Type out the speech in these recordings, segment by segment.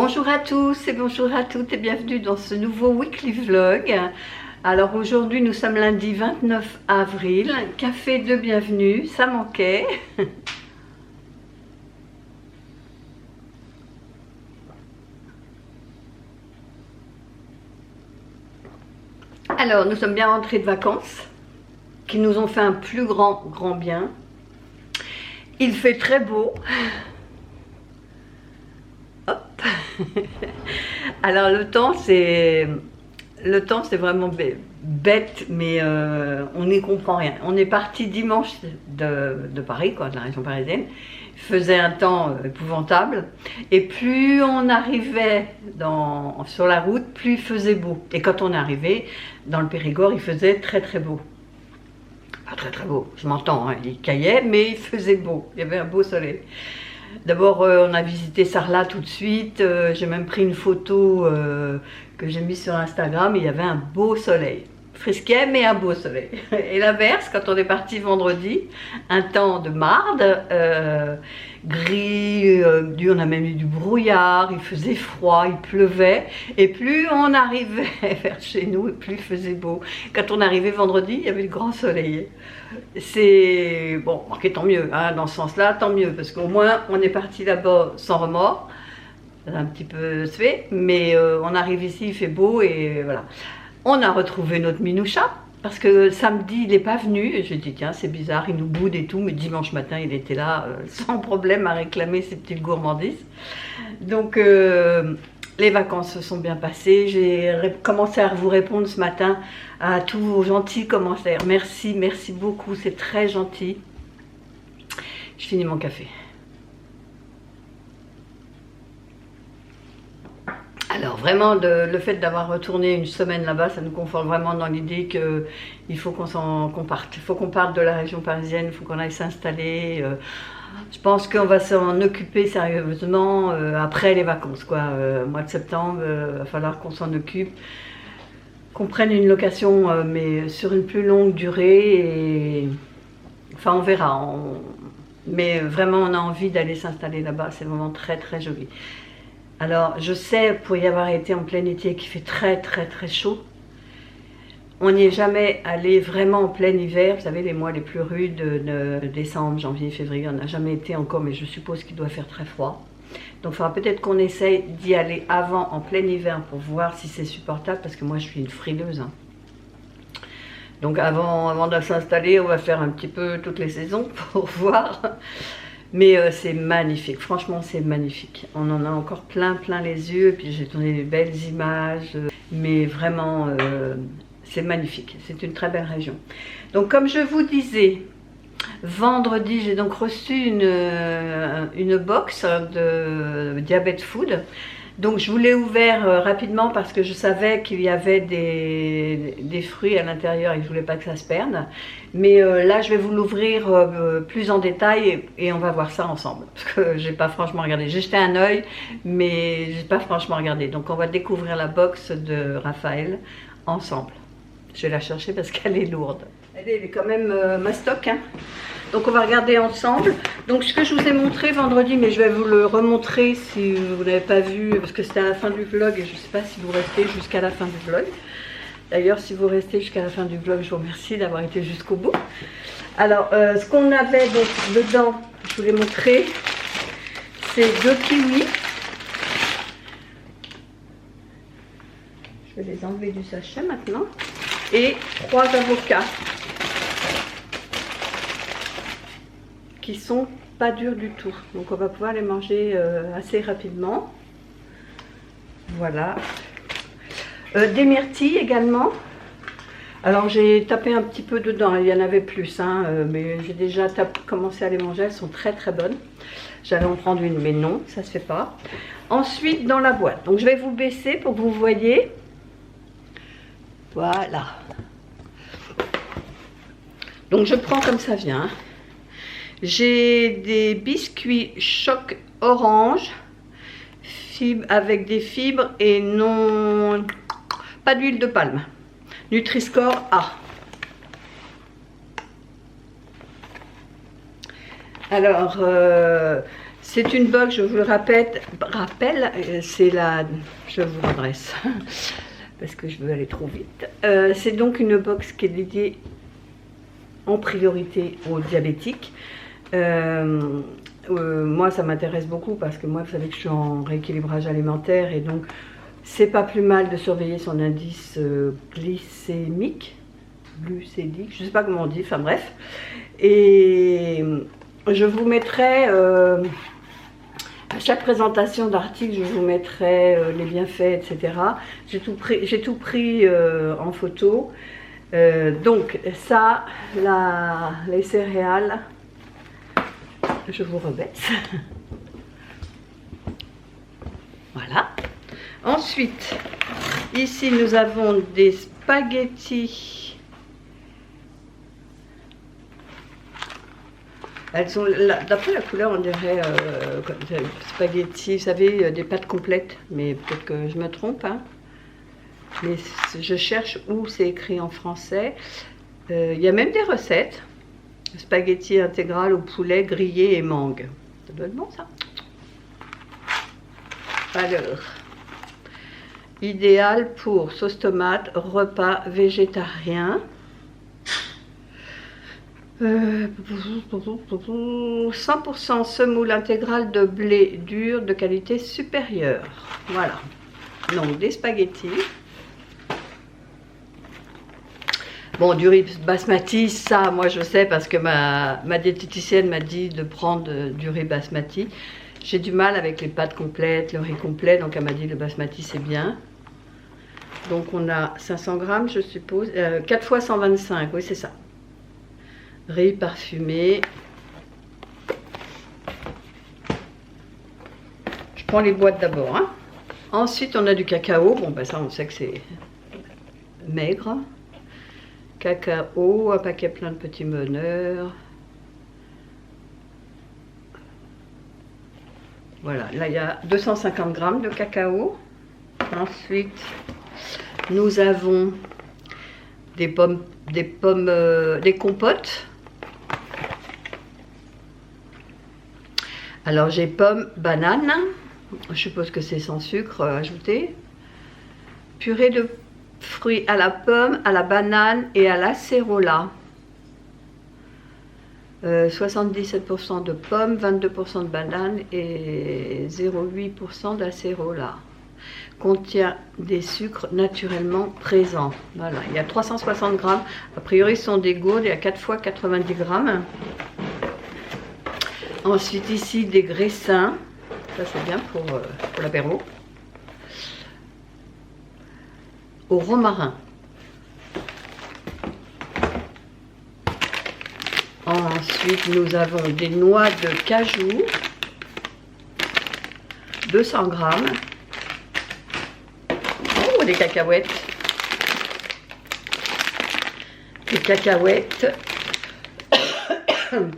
Bonjour à tous et bonjour à toutes et bienvenue dans ce nouveau weekly vlog. Alors aujourd'hui nous sommes lundi 29 avril, café de bienvenue, ça manquait. Alors nous sommes bien rentrés de vacances, qui nous ont fait un plus grand bien. Il fait très beau. Hop. Alors le temps c'est vraiment bête, mais on n'y comprend rien. On est parti dimanche de Paris, quoi, de la région parisienne. Il faisait un temps épouvantable, et plus on arrivait sur la route, plus il faisait beau. Et quand on est arrivé dans le Périgord, il faisait très beau. Pas très beau, je m'entends, hein, il caillait, mais il faisait beau. Il y avait un beau soleil. D'abord, on a visité Sarlat tout de suite. J'ai même pris une photo que j'ai mise sur Instagram. Il y avait un beau soleil. Frisquet, mais un beau soleil. Et l'inverse, quand on est parti vendredi, un temps de marde, gris, on a même eu du brouillard, il faisait froid, il pleuvait. Et plus on arrivait vers chez nous, plus il faisait beau. Quand on arrivait vendredi, il y avait le grand soleil. C'est bon, ok, tant mieux, hein, dans ce sens-là, tant mieux, parce qu'au moins on est parti là-bas sans remords. Un petit peu sué, mais on arrive ici, il fait beau et voilà. On a retrouvé notre Minoucha, parce que samedi il n'est pas venu, et j'ai dit tiens c'est bizarre, il nous boude et tout, mais dimanche matin il était là sans problème à réclamer ses petites gourmandises. Donc les vacances se sont bien passées, j'ai commencé à vous répondre ce matin à tous vos gentils commentaires. Merci beaucoup, c'est très gentil. Je finis mon café. Alors vraiment, le fait d'avoir retourné une semaine là-bas, ça nous conforte vraiment dans l'idée qu'il faut qu'on parte. Il faut qu'on parte de la région parisienne, il faut qu'on aille s'installer. Je pense qu'on va s'en occuper sérieusement après les vacances, quoi. Mois de septembre, il va falloir qu'on s'en occupe, qu'on prenne une location, mais sur une plus longue durée. Et enfin, on verra. Mais vraiment, on a envie d'aller s'installer là-bas. C'est vraiment très joli. Alors, je sais, pour y avoir été en plein été, qu'il fait très chaud. On n'y est jamais allé vraiment en plein hiver. Vous savez, les mois les plus rudes, de décembre, janvier, février, on n'a jamais été encore, mais je suppose qu'il doit faire très froid. Donc, il faudra peut-être qu'on essaye d'y aller avant, en plein hiver, pour voir si c'est supportable, parce que moi, je suis une frileuse. Hein. Donc, avant de s'installer, on va faire un petit peu toutes les saisons pour voir. Mais c'est magnifique, franchement c'est magnifique. On en a encore plein les yeux, puis j'ai tourné des belles images. Mais vraiment, c'est magnifique, c'est une très belle région. Donc comme je vous disais, vendredi j'ai donc reçu une box de Diabète Food. Donc je vous l'ai ouvert rapidement parce que je savais qu'il y avait des fruits à l'intérieur et que je ne voulais pas que ça se perde. Mais là je vais vous l'ouvrir plus en détail et on va voir ça ensemble. Parce que j'ai pas franchement regardé. J'ai jeté un œil mais j'ai pas franchement regardé. Donc on va découvrir la box de Raphaël ensemble. Je vais la chercher parce qu'elle est lourde. Elle est quand même mastoc, hein. Donc on va regarder ensemble. Donc ce que je vous ai montré vendredi, mais je vais vous le remontrer si vous n'avez pas vu, parce que c'était à la fin du vlog et je ne sais pas si vous restez jusqu'à la fin du vlog. D'ailleurs, si vous restez jusqu'à la fin du vlog, je vous remercie d'avoir été jusqu'au bout. Alors, ce qu'on avait donc dedans, je vous l'ai montré, c'est 2 kiwis. Je vais les enlever du sachet maintenant. Et 3 avocats. Qui sont pas durs du tout, donc on va pouvoir les manger assez rapidement. Voilà. Des myrtilles également. Alors j'ai tapé un petit peu dedans, il y en avait plus, hein, mais j'ai déjà commencé à les manger, elles sont très bonnes. J'allais en prendre une, mais non, ça se fait pas. Ensuite dans la boîte, donc je vais vous baisser pour que vous voyez. Voilà. Donc je prends comme ça vient. J'ai des biscuits choc orange avec des fibres et non, pas d'huile de palme. Nutri-Score A. Alors, C'est une box, je vous le rappelle, c'est la... Je vous l'adresse, parce que je veux aller trop vite. C'est donc une box qui est dédiée en priorité aux diabétiques. Moi, ça m'intéresse beaucoup parce que moi, vous savez que je suis en rééquilibrage alimentaire et donc c'est pas plus mal de surveiller son indice glycémique, je sais pas comment on dit, enfin bref. Et je vous mettrai, à chaque présentation d'article, je vous mettrai les bienfaits, etc. J'ai tout pris en photo. Donc ça, les céréales, je vous rebaisse. Voilà. Ensuite, ici nous avons des spaghettis. Elles sont, d'après la couleur, on dirait spaghettis, vous savez, des pâtes complètes. Mais peut-être que je me trompe, hein. Mais je cherche où c'est écrit en français. Il y a même des recettes. Spaghetti intégral au poulet grillé et mangue. Ça doit être bon, ça. Alors, idéal pour sauce tomate, repas végétarien. 100% semoule intégrale de blé dur de qualité supérieure. Voilà. Donc, des spaghettis. Bon, du riz basmati, ça, moi je sais parce que ma diététicienne m'a dit de prendre du riz basmati. J'ai du mal avec les pâtes complètes, le riz complet, donc elle m'a dit le basmati c'est bien. Donc on a 500 grammes, je suppose, 4 fois 125, oui c'est ça. Riz parfumé. Je prends les boîtes d'abord, hein. Ensuite on a du cacao, bon ben ça on sait que c'est maigre. Cacao, un paquet plein de petits meneurs. Voilà, là il y a 250 grammes de cacao. Ensuite, nous avons des compotes. Alors j'ai pommes, bananes. Je suppose que c'est sans sucre ajouté. Purée de fruits à la pomme, à la banane et à l'acérola. 77% de pommes, 22% de bananes et 0,8% d'acérola. Contient des sucres naturellement présents. Voilà, il y a 360 grammes. A priori, ce sont des gourdes, il y a 4 fois 90 grammes. Ensuite, ici, des graissins. Ça, c'est bien pour l'apéro. Au romarin. Ensuite, nous avons des noix de cajou, 200 grammes. Oh, des cacahuètes. Des cacahuètes.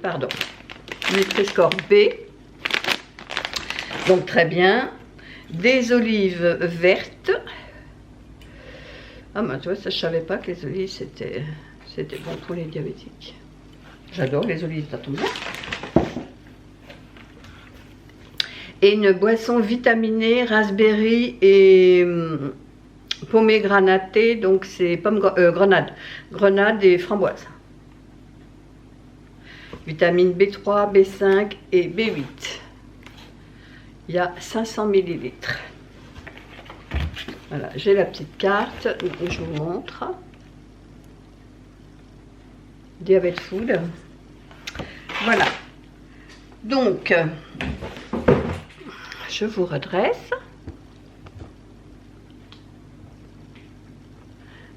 Pardon. Nutri-Score B. Donc, très bien. Des olives vertes. Ah, ben, tu vois, ça, je ne savais pas que les olives, c'était bon pour les diabétiques. J'adore les olives, ça tombe bien. Et une boisson vitaminée, raspberry et pommée granatée, donc c'est grenade et framboise. Vitamine B3, B5 et B8. Il y a 500 ml. Voilà, j'ai la petite carte, je vous montre. Diabète Food. Voilà. Donc, je vous redresse.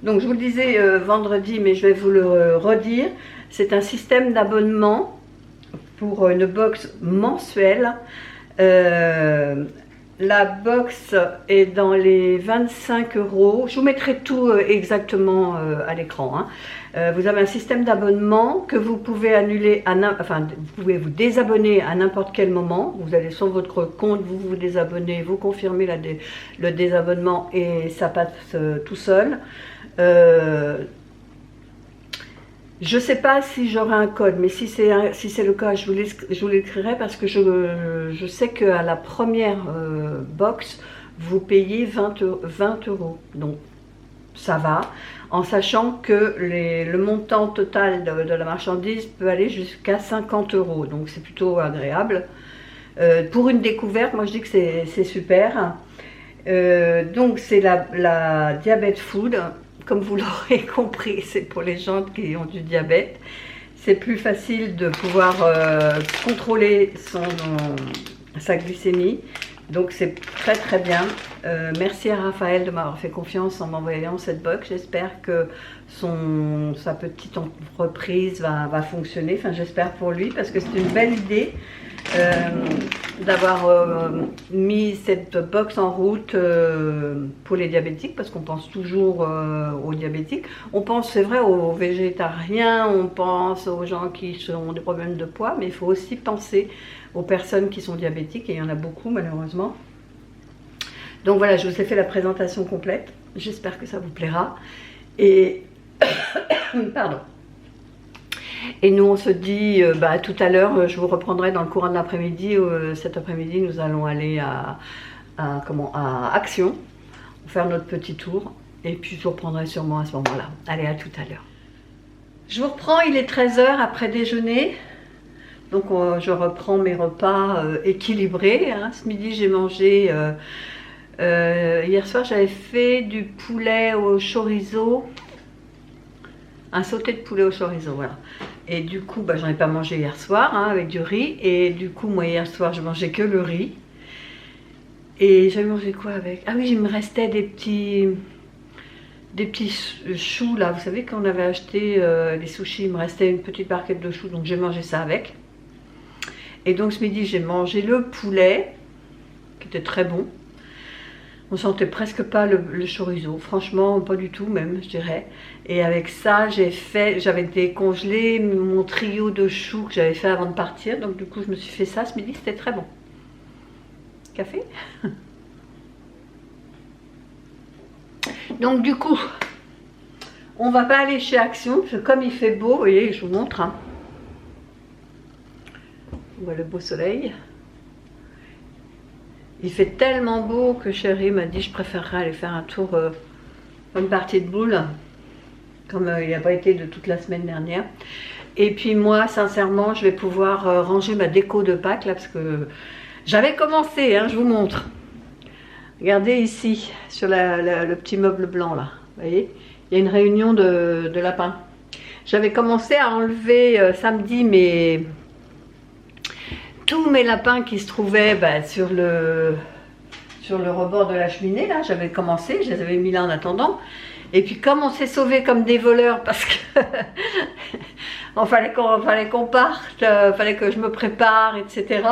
Donc, je vous le disais vendredi, mais je vais vous le redire. C'est un système d'abonnement pour une box mensuelle. La box est dans les 25 €. Je vous mettrai tout exactement à l'écran. Hein. Vous avez un système d'abonnement que vous pouvez annuler, vous pouvez vous désabonner à n'importe quel moment. Vous allez sur votre compte, vous vous désabonnez, vous confirmez le désabonnement et ça passe tout seul. Je ne sais pas si j'aurai un code, mais si c'est le cas, je vous l'écrirai parce que je sais qu'à la première box, vous payez 20 €. Donc ça va, en sachant que le montant total de la marchandise peut aller jusqu'à 50 €. Donc c'est plutôt agréable. Pour une découverte, moi je dis que c'est super. Donc c'est la Diabète Food. Comme vous l'aurez compris, c'est pour les gens qui ont du diabète. C'est plus facile de pouvoir contrôler sa glycémie. Donc c'est très très bien. Merci à Raphaël de m'avoir fait confiance en m'envoyant cette box. J'espère que sa petite entreprise va fonctionner. Enfin j'espère pour lui parce que c'est une belle idée. D'avoir mis cette box en route pour les diabétiques, parce qu'on pense toujours aux diabétiques. On pense, c'est vrai, aux végétariens, on pense aux gens qui ont des problèmes de poids, mais il faut aussi penser aux personnes qui sont diabétiques, et il y en a beaucoup malheureusement. Donc voilà, je vous ai fait la présentation complète, j'espère que ça vous plaira. Et pardon. Et nous on se dit tout à l'heure, je vous reprendrai dans le courant de l'après-midi. Cet après-midi nous allons aller à Action, faire notre petit tour, et puis je vous reprendrai sûrement à ce moment-là. Allez, à tout à l'heure. Je vous reprends, il est 13 h après déjeuner, donc je reprends mes repas équilibrés. Hein. Ce midi j'ai mangé, hier soir j'avais fait du poulet au chorizo, un sauté de poulet au chorizo, voilà. Et du coup, j'en ai pas mangé hier soir, hein, avec du riz. Et du coup, moi, hier soir, je mangeais que le riz. Et j'avais mangé quoi avec? Ah oui, il me restait des petits choux, là. Vous savez, quand on avait acheté les sushis, il me restait une petite barquette de choux. Donc, j'ai mangé ça avec. Et donc, ce midi, j'ai mangé le poulet, qui était très bon. On sentait presque pas le chorizo, franchement pas du tout même, je dirais. Et avec ça, j'avais décongelé mon trio de choux que j'avais fait avant de partir. Donc du coup, je me suis fait ça ce midi, c'était très bon. Café? Donc du coup, on va pas aller chez Action, parce que comme il fait beau, vous voyez, je vous montre. Hein. On voit le beau soleil. Il fait tellement beau que chérie m'a dit je préférerais aller faire un tour, une partie de boule, comme il n'a pas été de toute la semaine dernière. Et puis moi, sincèrement, je vais pouvoir ranger ma déco de Pâques, là, parce que j'avais commencé, hein, je vous montre. Regardez ici, sur le petit meuble blanc, là, vous voyez, il y a une réunion de lapins. J'avais commencé à enlever samedi tous mes lapins qui se trouvaient sur le rebord de la cheminée, là, j'avais commencé, je les avais mis là en attendant. Et puis comme on s'est sauvés comme des voleurs, parce que fallait qu'on parte, fallait que je me prépare, etc.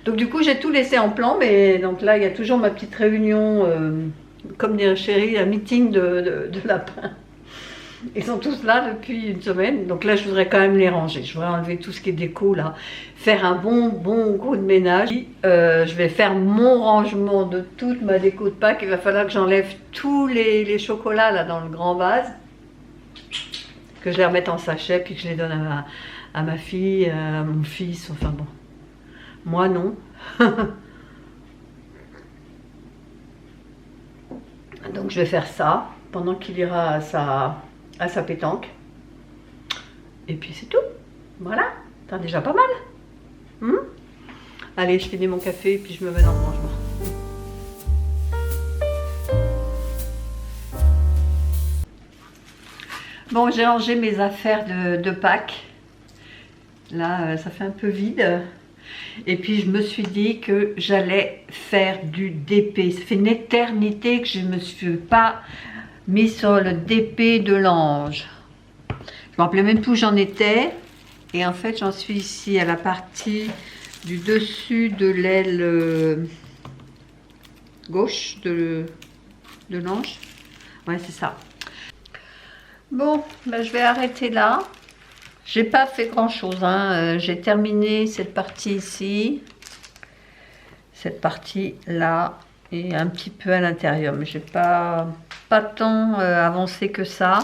Donc du coup j'ai tout laissé en plan, mais donc là il y a toujours ma petite réunion, comme dirait chérie, un meeting de lapins. Ils sont tous là depuis une semaine, donc là je voudrais quand même les ranger. Je voudrais enlever tout ce qui est déco là, faire un bon coup de ménage. Je vais faire mon rangement de toute ma déco de Pâques. Il va falloir que j'enlève tous les chocolats là dans le grand vase, que je les remette en sachet, puis que je les donne à ma fille, à mon fils, enfin bon. Moi non. Donc je vais faire ça pendant qu'il ira à sa pétanque. Et puis c'est tout. Voilà, c'est déjà pas mal. Allez, je finis mon café et puis je me mets dans le rangement. Bon, j'ai rangé mes affaires de Pâques. Là, ça fait un peu vide. Et puis je me suis dit que j'allais faire du DP. Ça fait une éternité que je ne me suis pas mis sur le DP de l'ange. Je me rappelais même plus où j'en étais. Et en fait, j'en suis ici à la partie du dessus de l'aile gauche de l'ange. Ouais, c'est ça. Bon, je vais arrêter là. J'ai pas fait grand chose. Hein. J'ai terminé cette partie ici. Cette partie là. Et un petit peu à l'intérieur. Mais j'ai pas tant avancé que ça.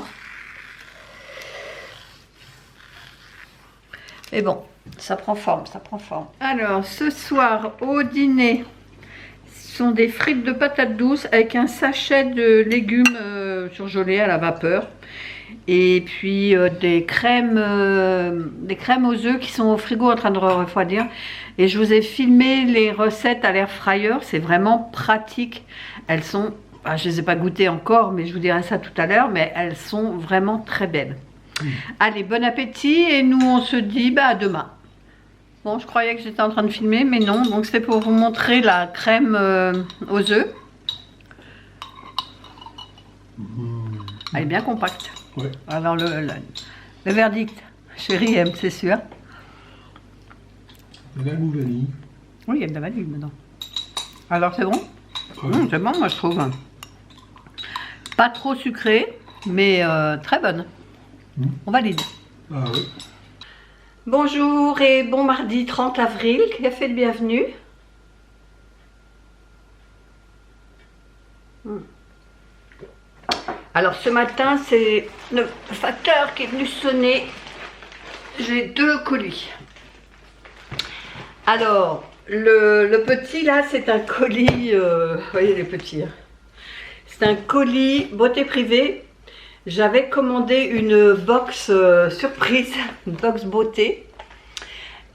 Et bon, ça prend forme, ça prend forme. Alors, ce soir, au dîner, ce sont des frites de patates douces avec un sachet de légumes surgelés à la vapeur. Et puis des crèmes aux œufs qui sont au frigo en train de refroidir. Et je vous ai filmé les recettes à l'air fryer, c'est vraiment pratique. Elles sont, je ne les ai pas goûtées encore, mais je vous dirai ça tout à l'heure, mais elles sont vraiment très belles. Allez, bon appétit et nous on se dit à demain. Bon, je croyais que j'étais en train de filmer, mais non, donc c'est pour vous montrer la crème aux œufs. Elle est bien compacte. Ouais. Alors le verdict, chérie aime, c'est sûr. Il y a de la vanille. Oui, il y a de la vanille dedans. Alors c'est bon? C'est bon, moi je trouve. Pas trop sucré, mais très bonne. On valide. Ah oui. Bonjour et bon mardi 30 avril, café de bienvenue. Alors ce matin, c'est le facteur qui est venu sonner. J'ai 2 colis. Alors, le petit là, c'est un colis, vous voyez les petits. C'est un colis beauté privée. J'avais commandé une box surprise, une box beauté.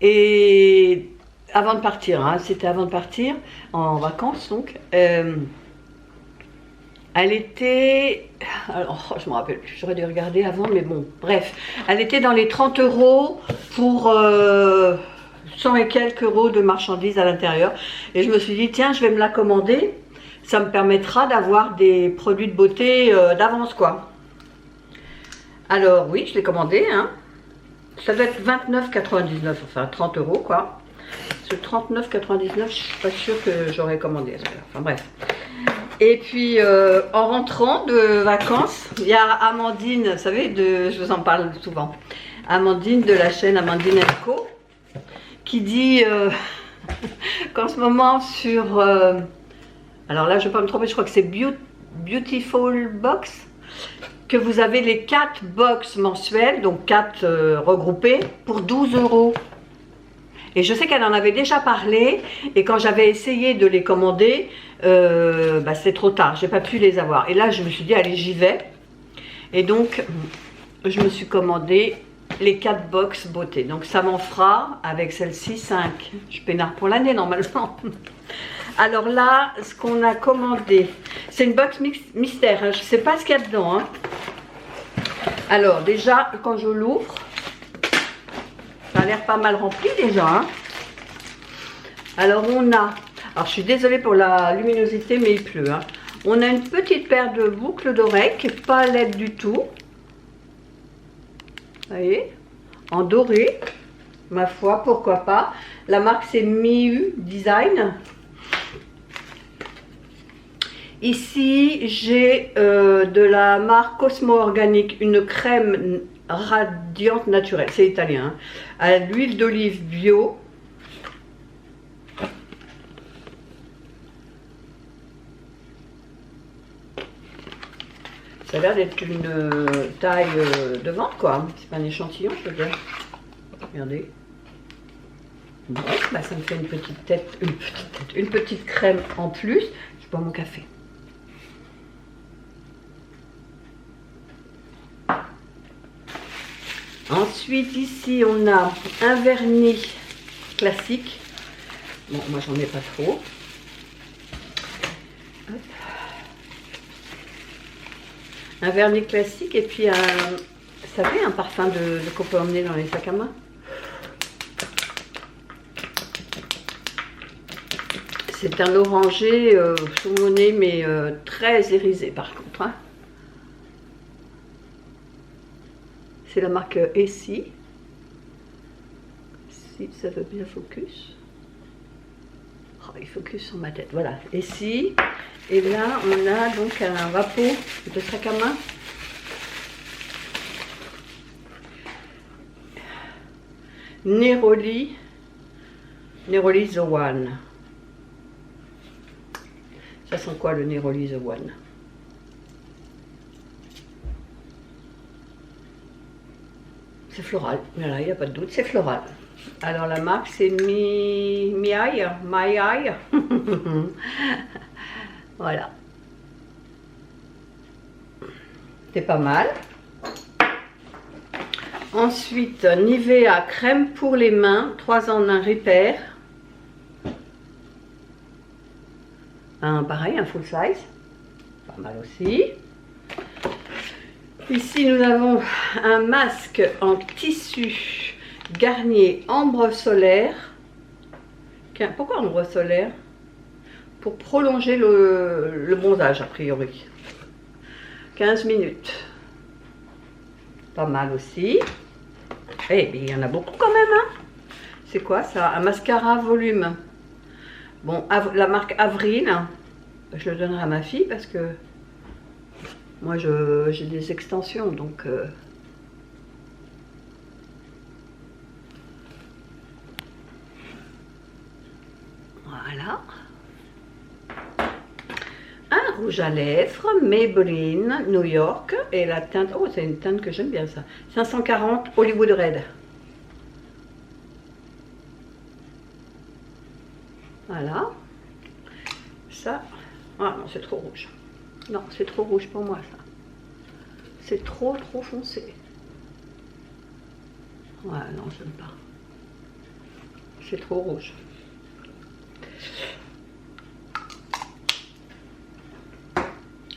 Et avant de partir, c'était avant de partir, en vacances donc. Elle était, alors je me rappelle plus, j'aurais dû regarder avant, mais bon, bref. Elle était dans les 30 € pour 100 et quelques euros de marchandises à l'intérieur. Et je me suis dit, tiens, je vais me la commander. Ça me permettra d'avoir des produits de beauté d'avance, quoi. Alors oui, je l'ai commandé, Ça doit être 29,99, enfin 30 €, quoi. Ce 39,99, je suis pas sûre que j'aurais commandé. Enfin bref. Et puis en rentrant de vacances, il y a Amandine, vous savez, je vous en parle souvent. Amandine de la chaîne Amandine Co, qui dit qu'en ce moment sur... alors là, je ne vais pas me tromper, je crois que c'est Beautiful Box, que vous avez les 4 box mensuelles, donc 4 regroupées, pour 12 €. Et je sais qu'elle en avait déjà parlé, et quand j'avais essayé de les commander, c'est trop tard, j'ai pas pu les avoir. Et là, je me suis dit, allez, j'y vais. Et donc, je me suis commandé les 4 box beauté. Donc, ça m'en fera, avec celle-ci, 5. Je peinarde pour l'année, normalement. Alors là, ce qu'on a commandé, c'est une box mystère. Je ne sais pas ce qu'il y a dedans. Alors, déjà, quand je l'ouvre, ça a l'air pas mal rempli déjà. Alors, on a... Alors, je suis désolée pour la luminosité, mais il pleut. On a une petite paire de boucles d'oreilles qui n'est pas laide du tout. Vous voyez? En doré. Ma foi, pourquoi pas. La marque, c'est Miu Design. Ici, j'ai de la marque Cosmo Organique, une crème radiante naturelle, c'est italien, à l'huile d'olive bio. Ça a l'air d'être une taille de vente, quoi. C'est pas un échantillon, je veux dire. Regardez. Bref, ça me fait une petite crème en plus. Je bois mon café. Ensuite, ici, on a un vernis classique. Bon, moi, j'en ai pas trop. Hop. Un vernis classique et puis vous savez, un parfum qu'on peut emmener dans les sacs à main. C'est un orangé saumonné, mais très irisé par contre. C'est la marque Essie. Si ça veut bien focus. Oh, il focus sur ma tête. Voilà, Essie. Et là, on a donc un vapeau de sac à main. Neroli The One. Ça sent quoi le Neroli The One? c'est floral. Voilà, il n'y a pas de doute, c'est floral. Alors la marque c'est Miai. Voilà. C'est pas mal. Ensuite, Nivea crème pour les mains, 3 en 1 repair. Pareil, un full size. Pas mal aussi. Ici, nous avons un masque en tissu Garnier ambre solaire. Pourquoi ambre solaire? Pour prolonger le bronzage, a priori. 15 minutes. Pas mal aussi. Eh bien, il y en a beaucoup quand même, hein. C'est quoi ça? Un mascara volume. Bon, la marque Avril. Je le donnerai à ma fille parce que moi, j'ai des extensions, donc... Voilà. Un rouge à lèvres, Maybelline, New York. Et la teinte, oh c'est une teinte que j'aime bien ça. 540 Hollywood Red. Voilà. Ça, ah non c'est trop rouge. Non c'est trop rouge pour moi ça. C'est trop foncé. Ouais non j'aime pas. C'est trop rouge.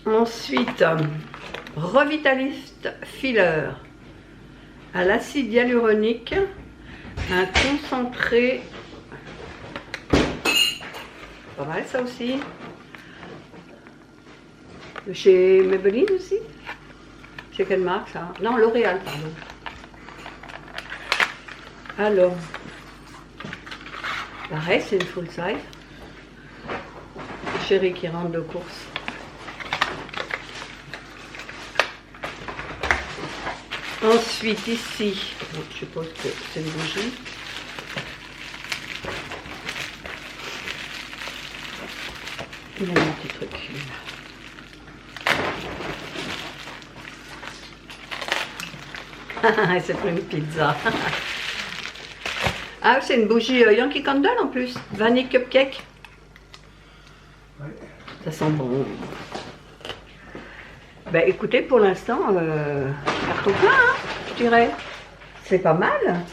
Ensuite, Revitalist Filler à l'acide hyaluronique, un concentré, pas mal ça aussi, chez Maybelline aussi, chez quelle marque ça? Non, L'Oréal pardon. Alors, pareil c'est une full size, chérie qui rentre de course. Ensuite, ici, je suppose que c'est une bougie. Il y a un petit truc. C'est pour une pizza. Ah, c'est une bougie Yankee Candle en plus. Vanille Cupcake. Ouais. Ça sent bon. Ben écoutez, pour l'instant, carton plein, hein, je dirais. C'est pas mal.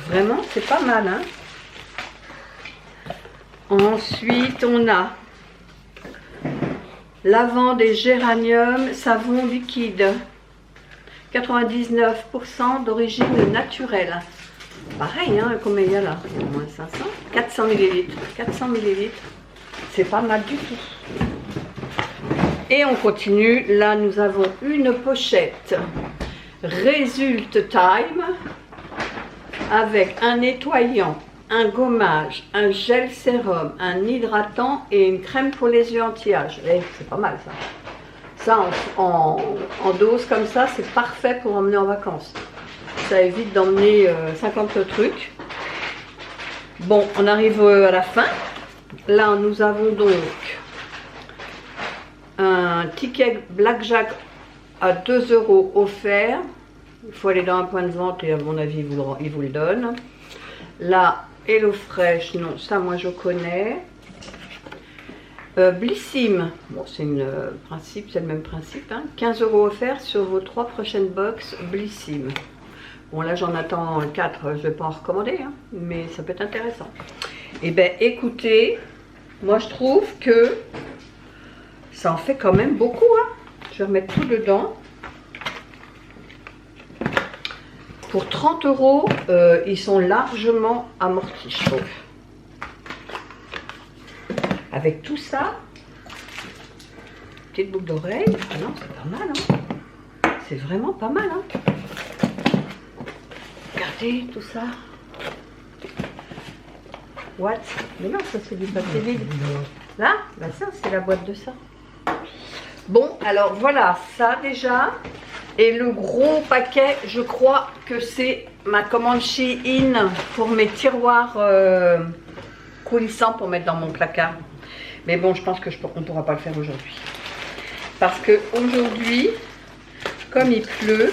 Vraiment, c'est pas mal. Hein. Ensuite, on a lavande et géranium, savon liquide. 99% d'origine naturelle. Pareil, hein, combien il y a là? Au moins 500. 400 ml. 400 ml. C'est pas mal du tout. Et on continue, là nous avons une pochette Result Time avec un nettoyant, un gommage, un gel sérum, un hydratant et une crème pour les yeux anti-âge. Eh, c'est pas mal ça. Ça en dose comme ça, c'est parfait pour emmener en vacances. Ça évite d'emmener 50 trucs. Bon, on arrive à la fin. Là nous avons donc un ticket Blackjack à 2 € offert. Il faut aller dans un point de vente et à mon avis il vous le donne. Là, HelloFresh, non, ça moi je connais. Blissim, bon c'est le même principe, hein. 15 € offerts sur vos 3 prochaines box Blissim. Bon là j'en attends 4, je ne vais pas en recommander, hein, mais ça peut être intéressant. Et bien écoutez, moi je trouve que ça en fait quand même beaucoup, hein. Je vais remettre tout dedans. Pour 30 €, ils sont largement amortis, je trouve. Avec tout ça, petite boucle d'oreille. Ah non, c'est pas mal, hein. C'est vraiment pas mal, hein. Regardez tout ça. What? Mais non, ça c'est du papier vide. Là, bah ça c'est la boîte de ça. Bon, alors voilà, ça déjà. Et le gros paquet, je crois que c'est ma commande Shein pour mes tiroirs coulissants pour mettre dans mon placard. Mais bon, je pense qu'on ne pourra pas le faire aujourd'hui. Parce que aujourd'hui, comme il pleut,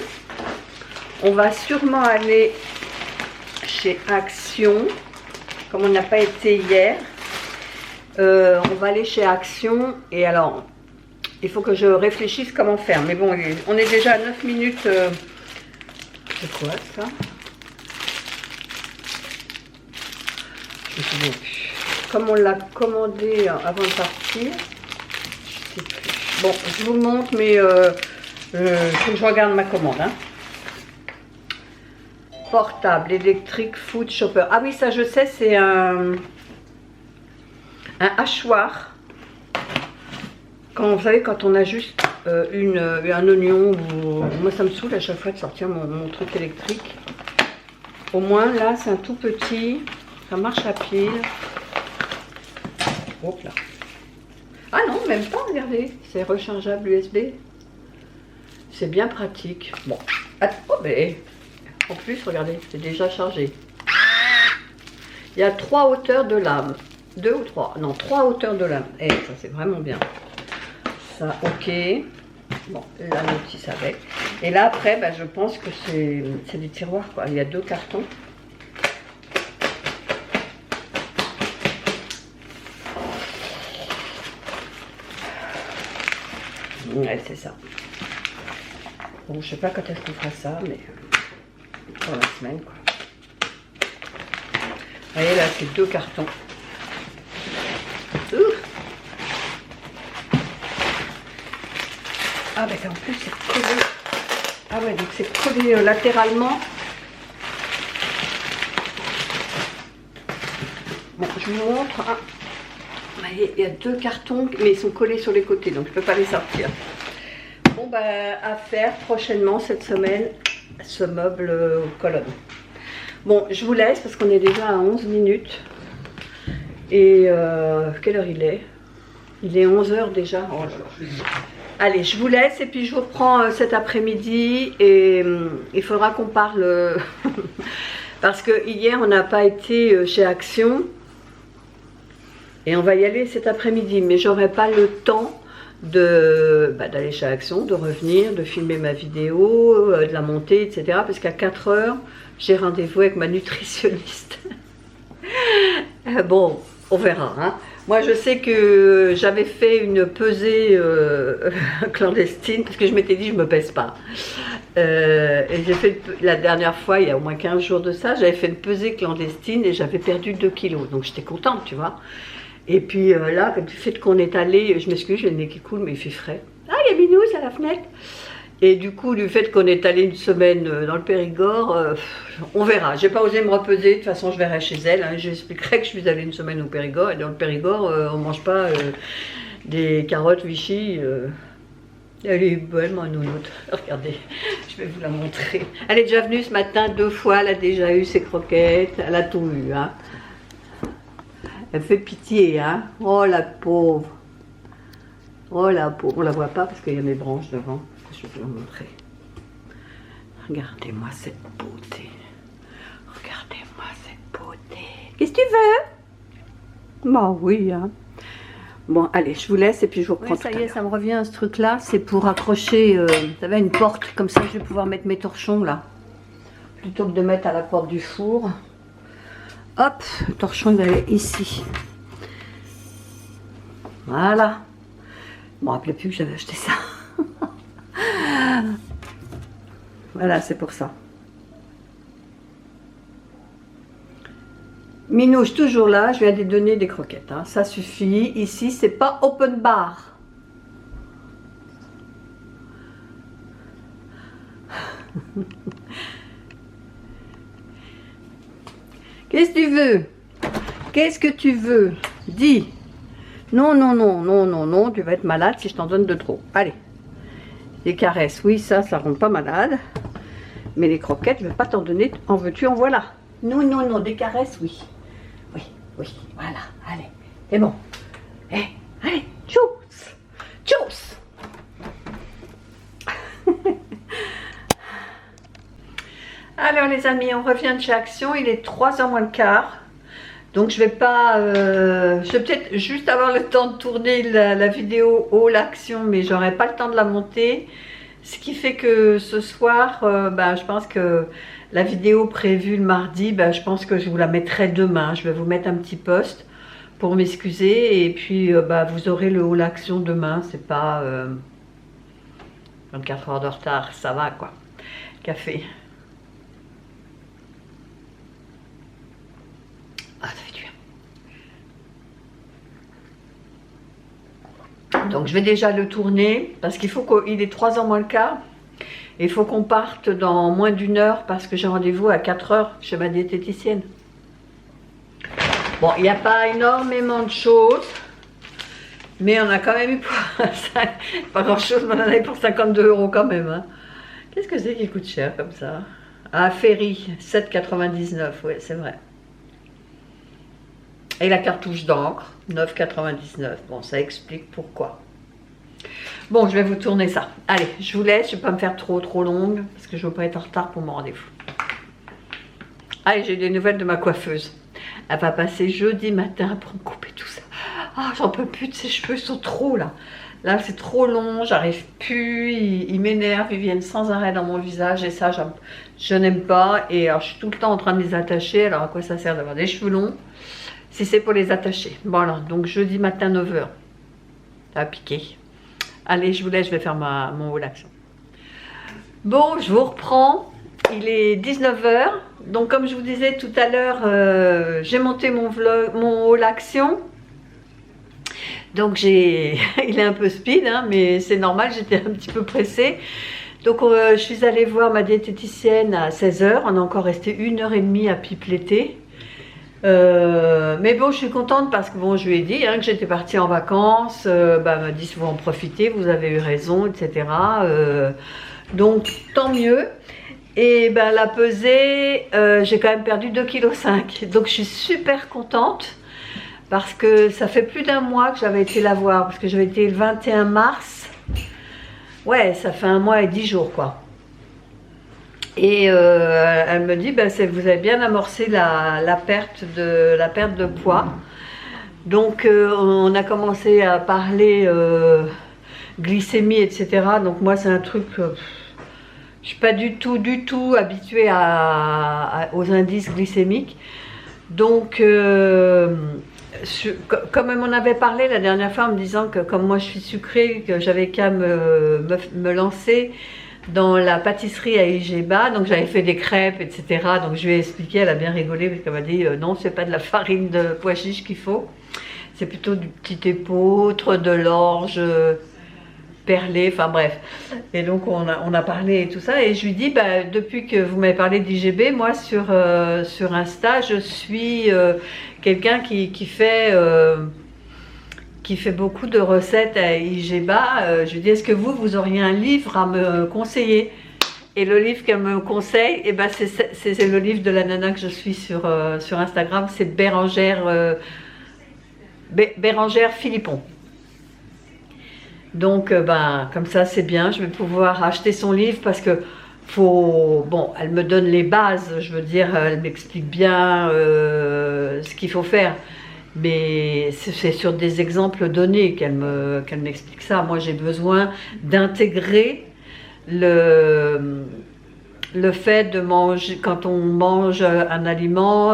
On va sûrement aller chez Action, comme on n'a pas été hier. On va aller chez Action et alors, il faut que je réfléchisse comment faire. Mais bon, on est déjà à 9 minutes. C'est quoi ça? Je me souviens plus. Comme on l'a commandé avant de partir, je sais plus. Bon, je vous montre, mais il faut que je regarde ma commande. Hein. Portable, électrique, food shopper. Ah oui, ça je sais, c'est un hachoir. Quand vous savez, quand on a juste un oignon, ou moi ça me saoule à chaque fois de sortir mon truc électrique. Au moins là, c'est un tout petit, ça marche à pile. Hop là. Ah non, même pas, regardez, c'est rechargeable USB. C'est bien pratique. Bon, oh, mais en plus, regardez, c'est déjà chargé. Il y a 3 hauteurs de lame. 2 ou 3? Non, 3 hauteurs de lame. Et ça, c'est vraiment bien. Ça, ok. Bon, la notice avec. Et là, après, bah, je pense que c'est des tiroirs, quoi. Il y a 2 cartons. Ouais, c'est ça. Bon, je sais pas quand est-ce qu'on fera ça, mais pour la semaine, quoi. Vous voyez, là, c'est 2 cartons. Ah, mais en plus, c'est collé. Ah, ouais, donc c'est collé latéralement. Bon, je vous montre. Hein. Vous voyez, il y a 2 cartons, mais ils sont collés sur les côtés, donc je ne peux pas les sortir. Bon, bah, à faire prochainement cette semaine, ce meuble colonne. Bon, je vous laisse parce qu'on est déjà à 11 minutes. Et quelle heure il est? Il est 11 h déjà. Oh là là. Allez, je vous laisse et puis je vous reprends cet après-midi. Et il faudra qu'on parle. Parce que hier, on n'a pas été chez Action. Et on va y aller cet après-midi. Mais j'aurai pas le temps d'aller chez Action, de revenir, de filmer ma vidéo, de la monter, etc. Parce qu'à 4 h, j'ai rendez-vous avec ma nutritionniste. Bon, on verra. Hein. Moi, je sais que j'avais fait une pesée clandestine, parce que je m'étais dit, je ne me pèse pas. Et j'ai fait, la dernière fois, il y a au moins 15 jours de ça, j'avais fait une pesée clandestine et j'avais perdu 2 kilos. Donc, j'étais contente, tu vois. Et puis là, du fait qu'on est allé, je m'excuse, j'ai le nez qui coule, mais il fait frais. Ah, il y a Binous à la fenêtre. Et du coup, du fait qu'on est allé une semaine dans le Périgord, on verra. J'ai pas osé me repeser, de toute façon je verrai chez elle. Hein. J'expliquerai que je suis allée une semaine au Périgord. Et dans le Périgord, on mange pas des carottes Vichy. Elle est belle, ma nounoute. Regardez, je vais vous la montrer. Elle est déjà venue ce matin 2 fois, elle a déjà eu ses croquettes, elle a tout eu. Hein. Elle fait pitié, hein. Oh la pauvre. Oh la pauvre. On la voit pas parce qu'il y a mes branches devant. Je vais vous la montrer. Regardez-moi cette beauté. Regardez-moi cette beauté. Qu'est-ce que tu veux? Bah oui, hein. Bon, allez, je vous laisse et puis je vous reprends. Oui, ça y est, ça me revient ce truc-là. C'est pour accrocher, vous savez, une porte. Comme ça, je vais pouvoir mettre mes torchons là. Plutôt que de mettre à la porte du four. Hop, le torchon il va aller ici. Voilà. Je me rappelais plus que j'avais acheté ça. Voilà, c'est pour ça. Minouche toujours là, je viens de donner des croquettes. Hein. Ça suffit. Ici, c'est pas open bar. Qu'est-ce que tu veux? Qu'est-ce que tu veux? Dis. Non, non, non, non, non, non, tu vas être malade si je t'en donne de trop. Allez. Les caresses, oui, ça rend pas malade. Mais les croquettes, je ne vais pas t'en donner. En veux-tu, en voilà. Non, non, non, des caresses, oui. Oui, oui, voilà, allez. C'est bon. Eh, allez, tchuss. Tchuss. Alors les amis, on revient de chez Action. Il est 3 h moins le quart. Donc je vais pas, je vais peut-être juste avoir le temps de tourner la vidéo haul Action, mais j'aurai pas le temps de la monter. Ce qui fait que ce soir, je pense que la vidéo prévue le mardi, je pense que je vous la mettrai demain. Je vais vous mettre un petit post pour m'excuser. Et puis, vous aurez le haul action demain. C'est pas 24 heures de retard, ça va quoi. Café. Ah, ça fait du bien. Donc je vais déjà le tourner parce qu'il faut qu'il est 3h moins le quart. Il faut qu'on parte dans moins d'1 heure parce que j'ai rendez-vous à 4 heures chez ma diététicienne. Bon, il n'y a pas énormément de choses, mais on a quand même eu pour pas grand chose, mais on en a eu pour 52 € quand même. Hein. Qu'est-ce que c'est qui coûte cher comme ça? Ah, Ferry, 7,99, oui, c'est vrai. Et la cartouche d'encre, 9,99. Bon, ça explique pourquoi. Bon, je vais vous tourner ça. Allez, je vous laisse, je ne vais pas me faire trop longue, parce que je ne veux pas être en retard pour mon rendez-vous. Allez, j'ai des nouvelles de ma coiffeuse. Elle va passer jeudi matin pour me couper tout ça. Ah, j'en peux plus de ses cheveux, ils sont trop là. Là, c'est trop long, j'arrive plus, ils m'énervent, ils viennent sans arrêt dans mon visage et ça, je n'aime pas. Et alors, je suis tout le temps en train de les attacher. Alors, à quoi ça sert d'avoir des cheveux longs si c'est pour les attacher? Voilà, donc jeudi matin 9 h. Ça va piquer. Allez, je vous laisse, je vais faire mon haul action. Bon, je vous reprends. Il est 19 h. Donc, comme je vous disais tout à l'heure, j'ai monté mon haul action. Donc, il est un peu speed, hein, mais c'est normal, j'étais un petit peu pressée. Donc, je suis allée voir ma diététicienne à 16 h. On a encore resté 1h30 à pipeletter. Mais bon, je suis contente parce que bon, je lui ai dit hein, que j'étais partie en vacances. Elle m'a dit, vous en profitez, vous avez eu raison, etc. Donc, tant mieux. Et la pesée, j'ai quand même perdu 2,5 kg. Donc, je suis super contente. Parce que ça fait plus d'1 mois que j'avais été la voir, parce que j'avais été le 21 mars. Ouais, ça fait 1 mois et 10 jours, quoi. Et elle me dit, vous avez bien amorcé la perte de poids. Donc, on a commencé à parler glycémie, etc. Donc, moi, c'est un truc... je ne suis pas du tout habituée aux indices glycémiques. Donc... comme elle m'en avait parlé la dernière fois en me disant que comme moi je suis sucrée, que j'avais qu'à me lancer dans la pâtisserie à Igeba, donc j'avais fait des crêpes, etc. Donc je lui ai expliqué, elle a bien rigolé parce qu'elle m'a dit non, c'est pas de la farine de pois chiche qu'il faut, c'est plutôt du petit épeautre, de l'orge perlé, enfin bref. Et donc on a parlé et tout ça, et je lui dis depuis que vous m'avez parlé d'IGB, moi sur Insta, je suis quelqu'un qui fait beaucoup de recettes à IGBA. Je lui dis, est-ce que vous auriez un livre à me conseiller? Et le livre qu'elle me conseille, c'est le livre de la nana que je suis sur Instagram, c'est Bérangère Philippon. Donc, comme ça, c'est bien. Je vais pouvoir acheter son livre parce que elle me donne les bases. Je veux dire, elle m'explique bien ce qu'il faut faire. Mais c'est sur des exemples donnés qu'elle m'explique ça. Moi, j'ai besoin d'intégrer le fait de manger, quand on mange un aliment,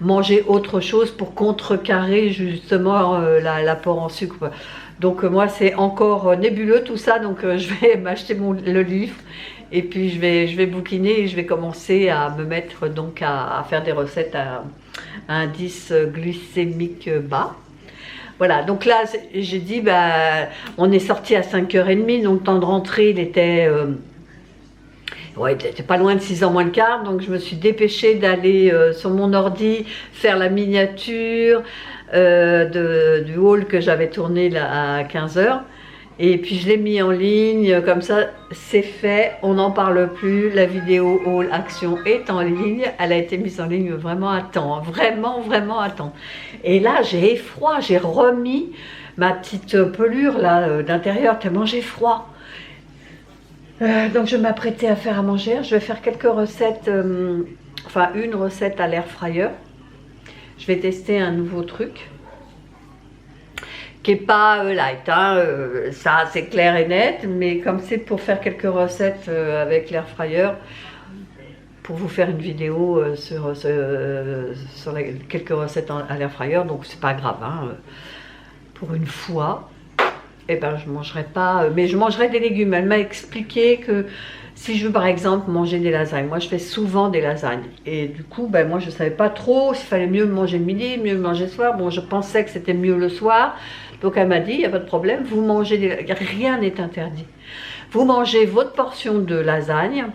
manger autre chose pour contrecarrer justement l'apport en sucre. Donc moi c'est encore nébuleux tout ça, donc je vais m'acheter le livre et puis je vais bouquiner et je vais commencer à me mettre donc à faire des recettes à indice glycémique bas. Voilà, donc là j'ai dit on est sorti à 5h30, donc le temps de rentrer il était ouais, il était pas loin de 6h moins le quart, donc je me suis dépêchée d'aller sur mon ordi faire la miniature du haul que j'avais tourné là à 15h. Et puis je l'ai mis en ligne, comme ça c'est fait, on n'en parle plus, la vidéo haul action est en ligne, elle a été mise en ligne vraiment à temps, vraiment à temps. Et là j'ai froid, j'ai remis ma petite pelure là d'intérieur tellement j'ai froid. Donc je m'apprêtais à faire à manger, je vais faire quelques recettes, enfin une recette à l'air fryer. Je vais tester un nouveau truc qui n'est pas light, hein, ça c'est clair et net, mais comme c'est pour faire quelques recettes avec l'air fryer, pour vous faire une vidéo sur quelques recettes à l'air fryer, donc c'est pas grave, hein, pour une fois, eh ben je mangerai pas, mais je mangerai des légumes. Elle m'a expliqué que si je veux par exemple manger des lasagnes, moi je fais souvent des lasagnes, et du coup ben moi je savais pas trop s'il fallait mieux manger le midi, mieux manger le soir. Bon, je pensais que c'était mieux le soir, donc elle m'a dit il n'y a pas de problème, vous mangez rien n'est interdit, vous mangez votre portion de lasagne,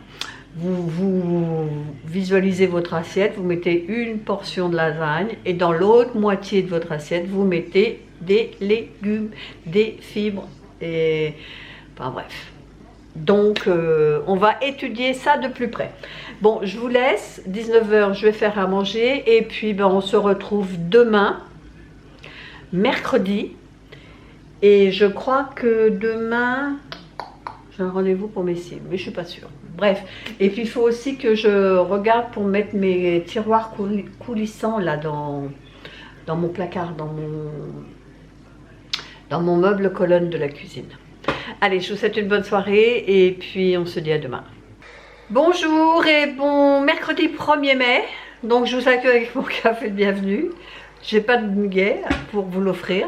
vous visualisez votre assiette, vous mettez une portion de lasagne, et dans l'autre moitié de votre assiette vous mettez des légumes, des fibres, et enfin bref. Donc, on va étudier ça de plus près. Bon, je vous laisse. 19 h, je vais faire à manger. Et puis, ben, on se retrouve demain, mercredi. Et je crois que demain, j'ai un rendez-vous pour mes cils, mais je ne suis pas sûre. Bref. Et puis, il faut aussi que je regarde pour mettre mes tiroirs coulissants là dans mon placard, dans mon meuble colonne de la cuisine. Allez, je vous souhaite une bonne soirée et puis on se dit à demain. Bonjour et bon mercredi 1er mai. Donc je vous accueille avec mon café de bienvenue. J'ai pas de muguet pour vous l'offrir.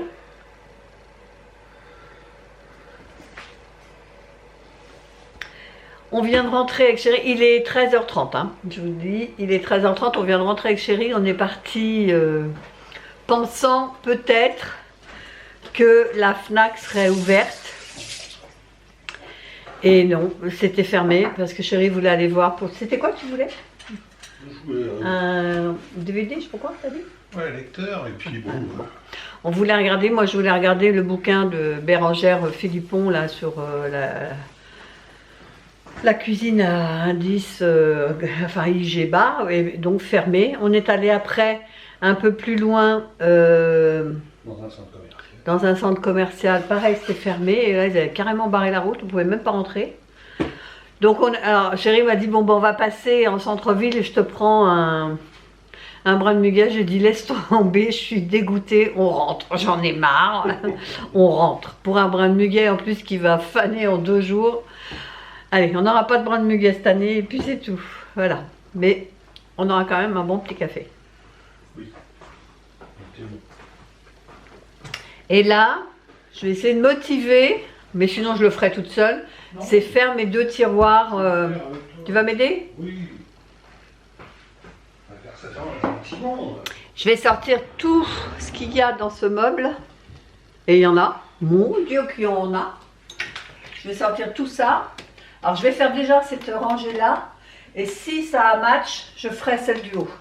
On vient de rentrer avec Chérie, il est 13h30, hein, je vous dis, il est 13h30, on vient de rentrer avec Chérie, on est parti pensant peut-être que la Fnac serait ouverte. Et non, c'était fermé parce que Chérie voulait aller voir pour... C'était quoi que tu voulais? Un DVD, je sais pas quoi, t'as dit? Ouais, lecteur, et puis bon... On voulait regarder, moi je voulais regarder le bouquin de Bérangère Philippon, là, sur la cuisine à indice, enfin IG bar, et donc fermé. On est allé après, un peu plus loin... dans un centre commercial. Dans un centre commercial, pareil, c'était fermé, et là, ils avaient carrément barré la route, on ne pouvait même pas rentrer. Donc, alors, Chérie m'a dit, bon, ben, on va passer en centre-ville et je te prends un brin de muguet. J'ai dit, laisse tomber, je suis dégoûtée, on rentre, j'en ai marre, on rentre. Pour un brin de muguet, en plus, qui va faner en 2 jours. Allez, on n'aura pas de brin de muguet cette année, et puis c'est tout, voilà. Mais on aura quand même un bon petit café. Oui, c'est bon. Et là, je vais essayer de motiver, mais sinon je le ferai toute seule, c'est faire mes 2 tiroirs. Tu vas m'aider? Oui. On va faire ça dans un petit monde. Je vais sortir tout ce qu'il y a dans ce meuble. Et il y en a. Mon Dieu qu'il y en a. Je vais sortir tout ça. Alors je vais faire déjà cette rangée-là. Et si ça match, je ferai celle du haut.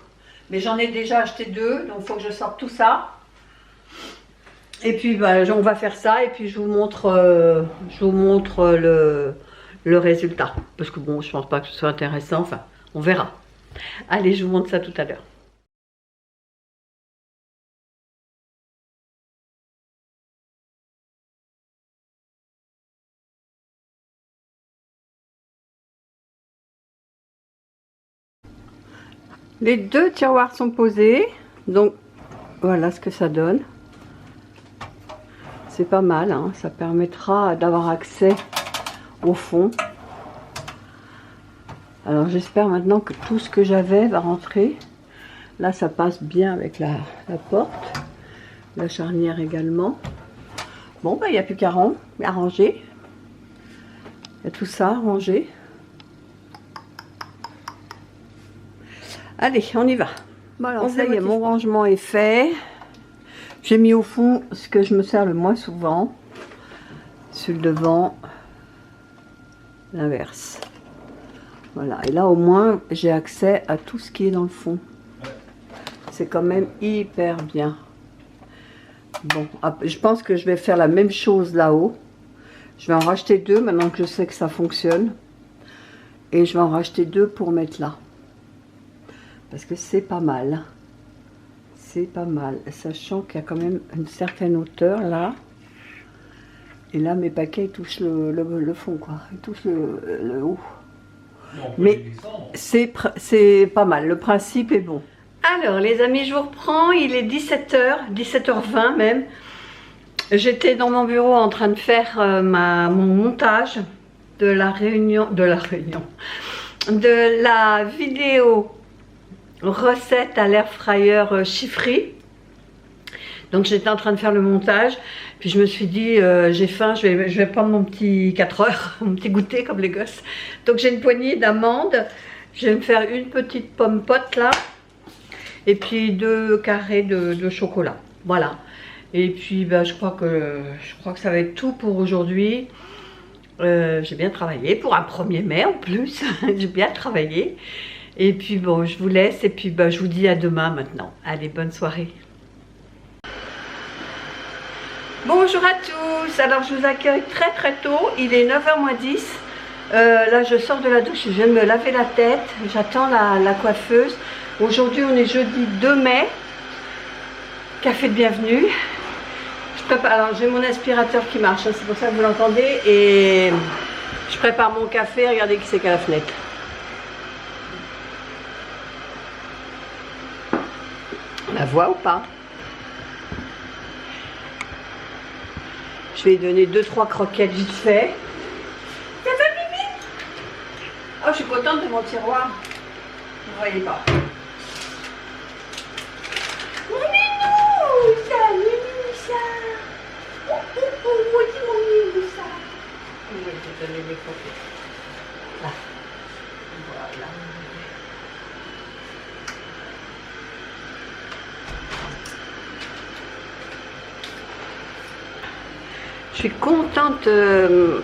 Mais j'en ai déjà acheté 2, donc il faut que je sorte tout ça. Et puis bah, on va faire ça et puis je vous montre le résultat. Parce que bon, je pense pas que ce soit intéressant, enfin, on verra. Allez, je vous montre ça tout à l'heure. Les 2 tiroirs sont posés, donc voilà ce que ça donne. C'est pas mal, hein, ça permettra d'avoir accès au fond. Alors j'espère maintenant que tout ce que j'avais va rentrer. Là ça passe bien avec la porte, la charnière également. Bon bah il n'y a plus qu'à ranger. Il y a tout ça à ranger. Allez, on y va. Bon alors ça y est, mon rangement est fait. J'ai mis au fond ce que je me sers le moins souvent. Sur le devant, l'inverse. Voilà, et là au moins j'ai accès à tout ce qui est dans le fond. C'est quand même hyper bien. Bon, je pense que je vais faire la même chose là-haut. Je vais en racheter 2 maintenant que je sais que ça fonctionne. Et je vais en racheter 2 pour mettre là. Parce que c'est pas mal. C'est pas mal, sachant qu'il y a quand même une certaine hauteur là. Et là, mes paquets ils touchent le fond, quoi. Ils touchent le haut. Mais c'est pas mal, le principe est bon. Alors, les amis, je vous reprends. Il est 17 h, 17 h 20 même. J'étais dans mon bureau en train de faire mon montage de la vidéo recette à l'air fryer chiffrée. Donc j'étais en train de faire le montage, puis je me suis dit j'ai faim, je vais prendre mon petit 4 heures, mon petit goûter comme les gosses. Donc j'ai une poignée d'amandes, je vais me faire une petite pomme pote là, et puis 2 carrés de chocolat. Voilà. Et puis je crois que ça va être tout pour aujourd'hui. J'ai bien travaillé pour un 1er mai en plus. J'ai bien travaillé. Et puis bon, je vous laisse et puis je vous dis à demain maintenant. Allez, bonne soirée. Bonjour à tous. Alors je vous accueille très tôt. Il est 9h moins 10. Là je sors de la douche, je viens de me laver la tête. J'attends la coiffeuse. Aujourd'hui on est jeudi 2 mai. Café de bienvenue. Alors j'ai mon aspirateur qui marche, hein, c'est pour ça que vous l'entendez, et je prépare mon café. Regardez qui c'est qu'à la fenêtre. On la voit ou pas? Je vais lui donner 2-3 croquettes vite fait. Ça va, Mimi? Oh, je suis contente de mon tiroir. Vous ne voyez pas. Là. Voilà. Je suis contente de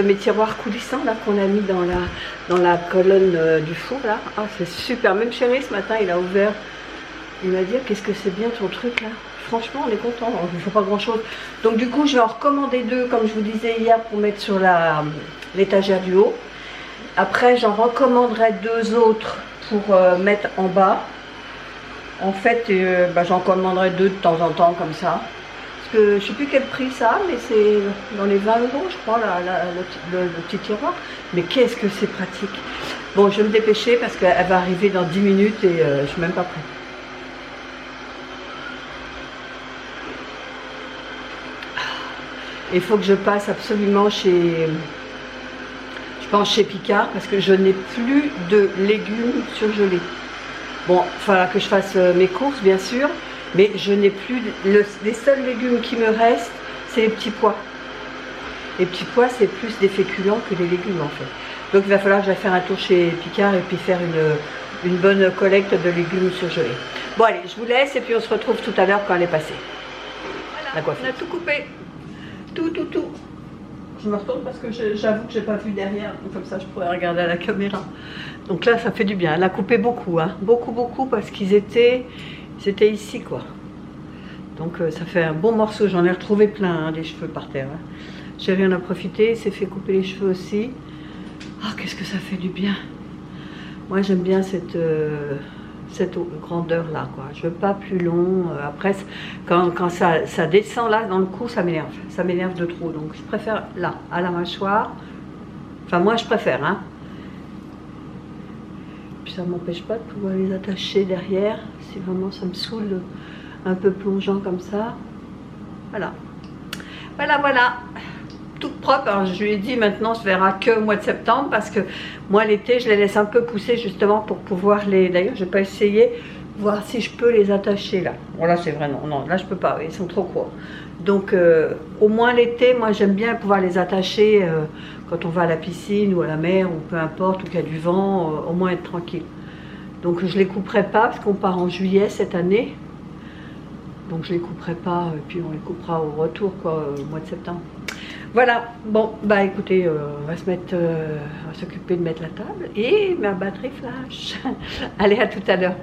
mes tiroirs coulissants là qu'on a mis dans la colonne du four là. Ah, c'est super. Même chéri ce matin il a ouvert. Il m'a dit qu'est-ce que c'est bien ton truc là. Franchement on est content, il ne faut pas grand chose. Donc du coup je vais en recommander 2 comme je vous disais hier pour mettre sur l'étagère du haut. Après j'en recommanderai 2 autres pour mettre en bas. En fait j'en commanderai 2 de temps en temps comme ça. Parce que je ne sais plus quel prix ça a, mais c'est dans les 20 € je crois le petit tiroir. Mais qu'est-ce que c'est pratique. Bon je vais me dépêcher parce qu'elle va arriver dans 10 minutes et je ne suis même pas prête. Il faut que je passe absolument chez Picard parce que je n'ai plus de légumes surgelés. Bon, il faudra que je fasse mes courses bien sûr, mais je n'ai plus, les seuls légumes qui me restent, c'est les petits pois. Les petits pois, c'est plus des féculents que des légumes en fait. Donc il va falloir que j'aille faire un tour chez Picard et puis faire une bonne collecte de légumes surgelés. Bon allez, je vous laisse et puis on se retrouve tout à l'heure quand elle est passée. Voilà, on a tout coupé. Tout. Je me retourne parce que j'avoue que j'ai pas vu derrière, donc comme ça je pourrais regarder à la caméra. Donc là ça fait du bien, elle a coupé beaucoup, hein. Beaucoup parce qu'ils étaient ici quoi. Donc ça fait un bon morceau, j'en ai retrouvé plein hein, des cheveux par terre. Hein. J'ai rien à profiter, c'est fait couper les cheveux aussi. Ah qu'est-ce que ça fait du bien. Moi j'aime bien cette grandeur là quoi. Je veux pas plus long. Après quand ça descend là dans le cou ça m'énerve de trop, donc je préfère là à la mâchoire. Enfin moi je préfère hein. Puis ça m'empêche pas de pouvoir les attacher derrière si vraiment ça me saoule un peu plongeant comme ça. Voilà toute propre. Alors je lui ai dit maintenant se verra que au mois de septembre parce que moi l'été je les laisse un peu pousser justement pour pouvoir les, d'ailleurs je vais pas essayer voir si je peux les attacher là. Bon là c'est vrai non là je peux pas, ils sont trop courts. Donc au moins l'été moi j'aime bien pouvoir les attacher quand on va à la piscine ou à la mer ou peu importe, ou qu'il y a du vent, au moins être tranquille. Donc je les couperai pas parce qu'on part en juillet cette année. Donc je les couperai pas et puis on les coupera au retour quoi au mois de septembre. Voilà, bon, bah écoutez, on va s'occuper de mettre la table et ma batterie flash. Allez, à tout à l'heure.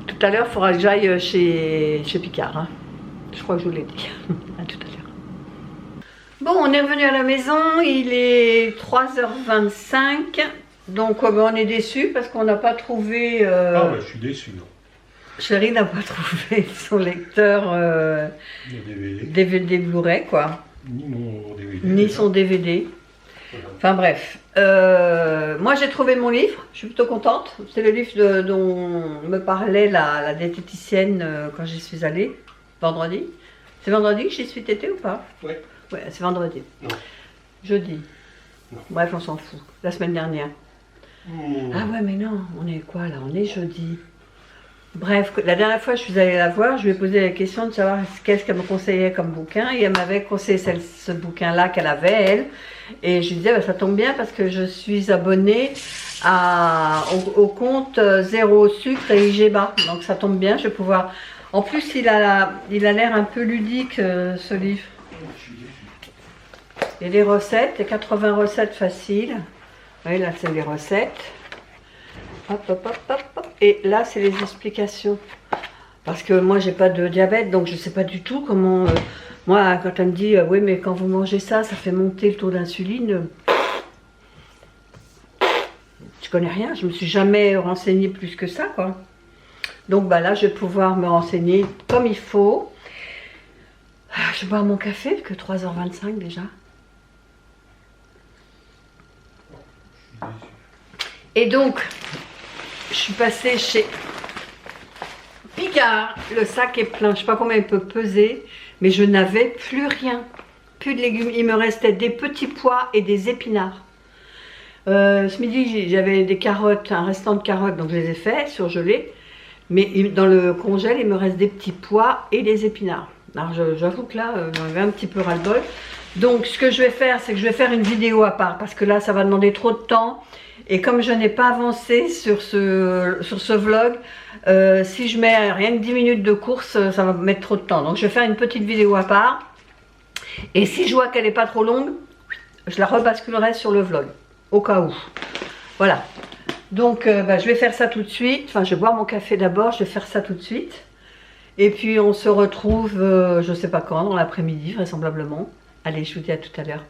Tout à l'heure, il faudra que j'aille chez Picard. Hein. Je crois que je vous l'ai dit. À tout à l'heure. Bon, on est revenu à la maison, il est 3h25. Donc, on est déçus parce qu'on n'a pas trouvé... Ah, bah, je suis déçu. Chérie n'a pas trouvé son lecteur DVD Blu-ray, quoi. Ni son DVD. Enfin bref. Moi j'ai trouvé mon livre, je suis plutôt contente. C'est le livre dont me parlait la diététicienne quand j'y suis allée vendredi. C'est vendredi que j'y suis tété ou pas? Oui. Ouais, c'est vendredi. Non. Jeudi. Non. Bref, on s'en fout. La semaine dernière. Ah ouais, mais non, on est quoi là? On est jeudi. Bref, la dernière fois je suis allée la voir, je lui ai posé la question de savoir qu'est-ce qu'elle me conseillait comme bouquin. Et elle m'avait conseillé ce bouquin-là qu'elle avait, elle. Et je lui disais, bah, ça tombe bien parce que je suis abonnée au compte Zéro Sucre et IGBA. Donc ça tombe bien, je vais pouvoir... En plus, il a l'air un peu ludique, ce livre. Et les recettes, les 80 recettes faciles. Oui, là, c'est les recettes. Hop, hop, hop, hop, hop. Et là, c'est les explications. Parce que moi, j'ai pas de diabète, donc je sais pas du tout comment... moi, quand elle me dit, oui, mais quand vous mangez ça, ça fait monter le taux d'insuline. Je connais rien, je me suis jamais renseignée plus que ça, quoi. Donc, bah là, je vais pouvoir me renseigner comme il faut. Je vais boire mon café, que 3h25 déjà. Et donc, je suis passée chez Picard. Le sac est plein. Je ne sais pas combien il peut peser, mais je n'avais plus rien. Plus de légumes. Il me restait des petits pois et des épinards. Ce midi, j'avais des carottes, un restant de carottes, donc je les ai fait, surgelées. Mais dans le congèle, il me reste des petits pois et des épinards. Alors j'avoue que là, j'en avais un petit peu ras-le-bol. Donc ce que je vais faire, c'est que je vais faire une vidéo à part, parce que là, ça va demander trop de temps. Et comme je n'ai pas avancé sur ce vlog, si je mets rien que 10 minutes de course, ça va me mettre trop de temps. Donc je vais faire une petite vidéo à part. Et si je vois qu'elle n'est pas trop longue, je la rebasculerai sur le vlog, au cas où. Voilà. Donc bah, je vais faire ça tout de suite. Enfin, je vais boire mon café d'abord, je vais faire ça tout de suite. Et puis on se retrouve, je ne sais pas quand, dans l'après-midi vraisemblablement. Allez, je vous dis à tout à l'heure.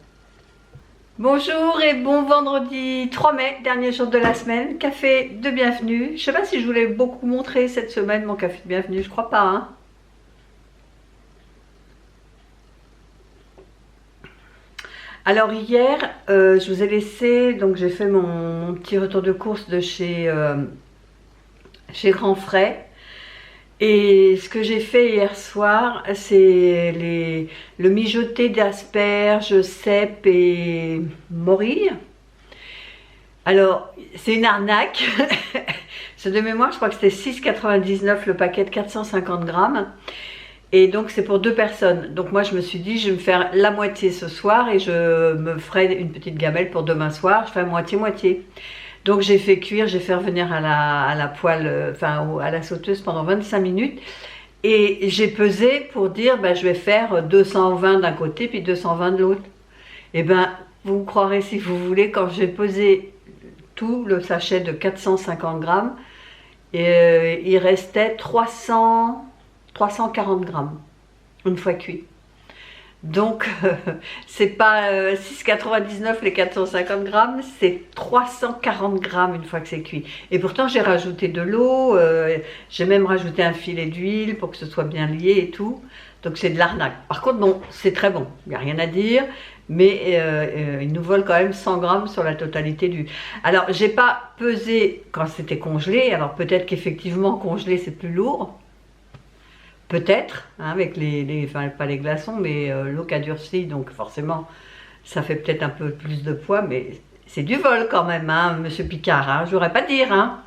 Bonjour et bon vendredi 3 mai, dernier jour de la semaine, café de bienvenue. Je ne sais pas si je voulais beaucoup montrer cette semaine mon café de bienvenue, je crois pas, hein. Alors hier, je vous ai laissé, donc j'ai fait mon petit retour de course de chez Grand Frais. Et ce que j'ai fait hier soir, c'est le mijoté d'asperges, cèpes et morilles. Alors, c'est une arnaque. C'est de mémoire, je crois que c'était 6,99 le paquet de 450 grammes. Et donc, c'est pour 2 personnes. Donc, moi, je me suis dit, je vais me faire la moitié ce soir et je me ferai une petite gamelle pour demain soir. Je fais moitié-moitié. Donc j'ai fait cuire, j'ai fait revenir à la poêle, enfin à la sauteuse pendant 25 minutes. Et j'ai pesé pour dire, bah, je vais faire 220 d'un côté puis 220 de l'autre. Et ben, vous croirez si vous voulez, quand j'ai pesé tout le sachet de 450 grammes, il restait 340 grammes, une fois cuit. Donc, c'est pas 6,99 les 450 grammes, c'est 340 grammes une fois que c'est cuit. Et pourtant, j'ai rajouté de l'eau, j'ai même rajouté un filet d'huile pour que ce soit bien lié et tout. Donc, c'est de l'arnaque. Par contre, bon, c'est très bon, il n'y a rien à dire, mais ils nous volent quand même 100 grammes sur la totalité du... Alors, j'ai pas pesé quand c'était congelé, alors peut-être qu'effectivement, congelé, c'est plus lourd. Peut-être, hein, avec enfin pas les glaçons, mais l'eau qui a durci, donc forcément, ça fait peut-être un peu plus de poids, mais c'est du vol quand même, hein, Monsieur Picard, hein, je n'aurais pas dire, hein.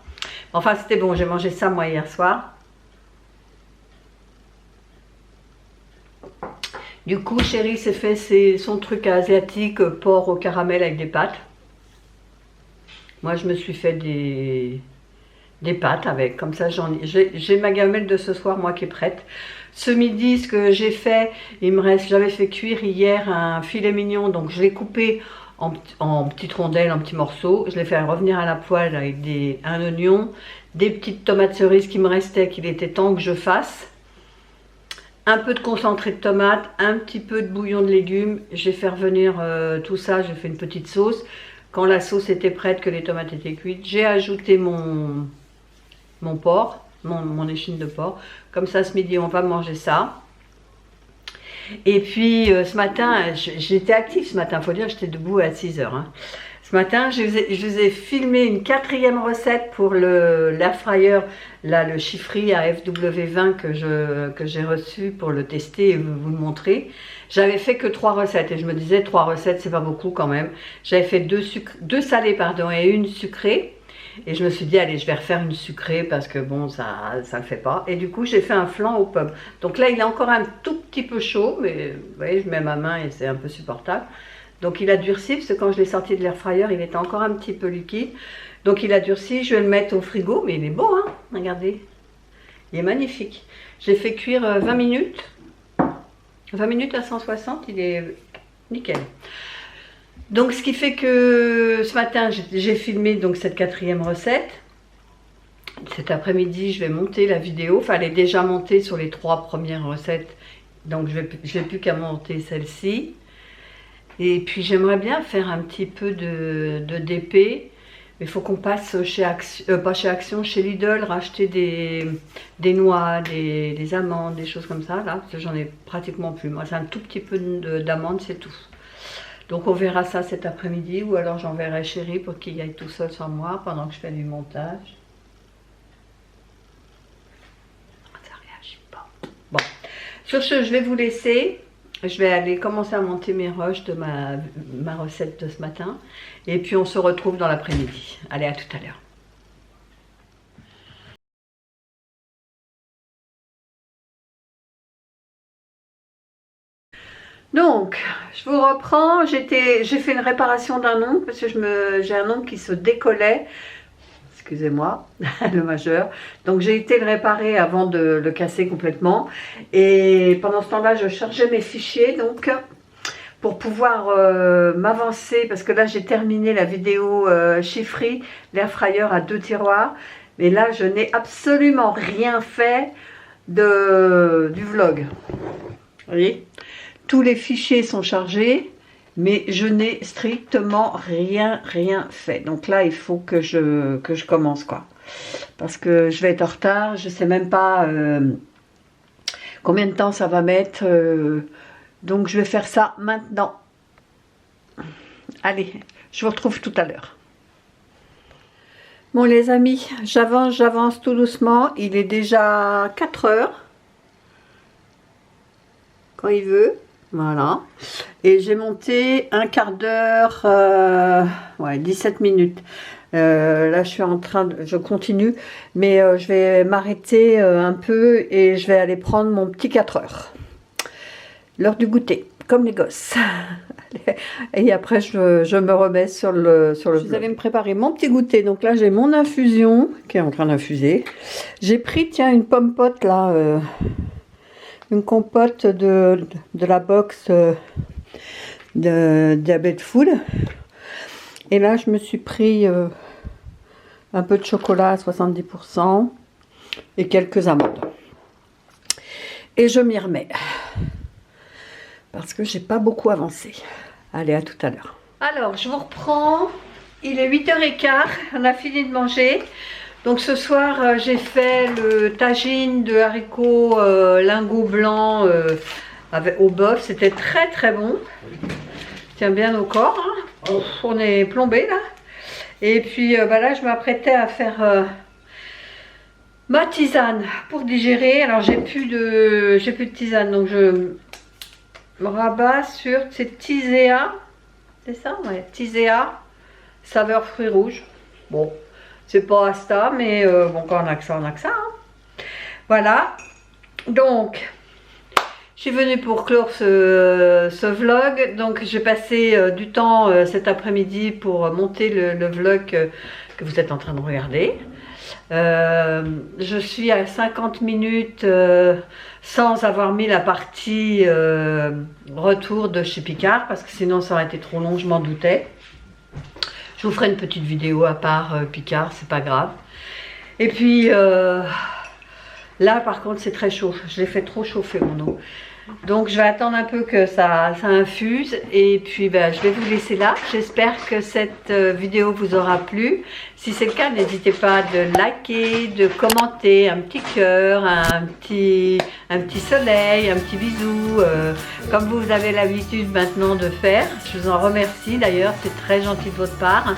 Enfin, c'était bon, j'ai mangé ça moi hier soir. Du coup, Chérie s'est fait son truc asiatique, porc au caramel avec des pâtes. Moi, je me suis fait des pâtes avec, comme ça j'ai ma gamelle de ce soir moi qui est prête. Ce midi, ce que j'ai fait, j'avais fait cuire hier un filet mignon, donc je l'ai coupé en petites rondelles, en petits morceaux. Je l'ai fait revenir à la poêle avec un oignon, des petites tomates cerises qui me restaient, qu'il était temps que je fasse, un peu de concentré de tomate, un petit peu de bouillon de légumes. J'ai fait revenir tout ça, j'ai fait une petite sauce. Quand la sauce était prête, que les tomates étaient cuites, j'ai ajouté mon porc, mon échine de porc. Comme ça, ce midi, on va manger ça. Et puis, ce matin, j'étais active ce matin, il faut dire, j'étais debout à 6 h. Hein. Ce matin, je vous ai filmé une 4e recette pour l'air fryer, là, le Chiffry à FW20 que j'ai reçu pour le tester et vous le montrer. J'avais fait que 3 recettes et je me disais 3 recettes, c'est pas beaucoup quand même. J'avais fait 2 salées pardon, et 1 sucrée. Et je me suis dit, allez, je vais refaire une sucrée parce que bon, ça le fait pas. Et du coup, j'ai fait un flan aux pommes. Donc là, il est encore un tout petit peu chaud, mais vous voyez, je mets ma main et c'est un peu supportable. Donc il a durci, parce que quand je l'ai sorti de l'air fryer, il était encore un petit peu liquide. Donc il a durci, je vais le mettre au frigo, mais il est beau, hein, regardez. Il est magnifique. J'ai fait cuire 20 minutes. 20 minutes à 160, il est nickel. Donc ce qui fait que ce matin, j'ai filmé donc cette 4e recette. Cet après-midi, je vais monter la vidéo. Enfin, elle est déjà montée sur les 3 premières recettes. Donc je n'ai plus qu'à monter celle-ci. Et puis j'aimerais bien faire un petit peu de DP. Il faut qu'on passe chez Action, pas chez Action, chez Lidl, racheter des noix, des amandes, des choses comme ça. Là, parce que j'en ai pratiquement plus. Moi, c'est un tout petit peu d'amandes, c'est tout. Donc on verra ça cet après-midi, ou alors j'enverrai Chéri pour qu'il y aille tout seul sans moi pendant que je fais du montage. Ça réagit pas. Bon, sur ce, je vais vous laisser. Je vais aller commencer à monter mes rushs de ma recette de ce matin. Et puis on se retrouve dans l'après-midi. Allez, à tout à l'heure. Donc, je vous reprends. J'ai fait une réparation d'un ongle parce que j'ai un ongle qui se décollait. Excusez-moi, le majeur. Donc j'ai été le réparer avant de le casser complètement. Et pendant ce temps-là, je chargeais mes fichiers donc pour pouvoir m'avancer, parce que là j'ai terminé la vidéo Chiffry, l'air fryer à 2 tiroirs. Mais là, je n'ai absolument rien fait du vlog. Vous voyez, tous les fichiers sont chargés, mais je n'ai strictement rien fait. Donc là, il faut que je commence, quoi. Parce que je vais être en retard, je ne sais même pas combien de temps ça va mettre. Donc je vais faire ça maintenant. Allez, je vous retrouve tout à l'heure. Bon les amis, j'avance tout doucement. Il est déjà 4 heures. Quand il veut. Voilà. Et j'ai monté un quart d'heure, ouais, 17 minutes. Là, je suis en train je continue, mais je vais m'arrêter un peu et je vais aller prendre mon petit 4 heures. L'heure du goûter, comme les gosses. Et après, je me remets sur le Je suis allée me préparer mon petit goûter. Donc là, j'ai mon infusion qui est en train d'infuser. J'ai pris, tiens, une pomme pote là. Une compote de la box de Diabète Food. Et là, je me suis pris un peu de chocolat à 70% et quelques amandes. Et je m'y remets. Parce que j'ai pas beaucoup avancé. Allez, à tout à l'heure. Alors, je vous reprends. Il est 8h15. On a fini de manger. Donc ce soir, j'ai fait le tagine de haricots lingots blancs au bœuf. C'était très bon. Tient bien au corps. Hein. On est plombé là. Et puis là, je m'apprêtais à faire ma tisane pour digérer. Alors j'ai plus de tisane, donc je me rabats sur cette Tisea. C'est ça, ouais, Tisea, saveur fruits rouges. Bon. C'est pas Asta, mais bon, quand on a que ça, on a que ça. Hein. Voilà. Donc, je suis venue pour clore ce vlog. Donc, j'ai passé du temps cet après-midi pour monter le vlog que vous êtes en train de regarder. Je suis à 50 minutes sans avoir mis la partie retour de chez Picard, parce que sinon ça aurait été trop long, je m'en doutais. Je vous ferai une petite vidéo à part Picard, c'est pas grave. Et puis là par contre c'est très chaud, je l'ai fait trop chauffer mon eau. Donc je vais attendre un peu que ça infuse et puis ben, je vais vous laisser là. J'espère que cette vidéo vous aura plu. Si c'est le cas, n'hésitez pas de liker, de commenter, un petit cœur, un petit soleil, un petit bisou, comme vous avez l'habitude maintenant de faire. Je vous en remercie d'ailleurs, c'est très gentil de votre part.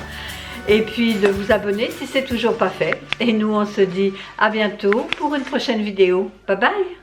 Et puis de vous abonner si c'est toujours pas fait. Et nous on se dit à bientôt pour une prochaine vidéo. Bye bye!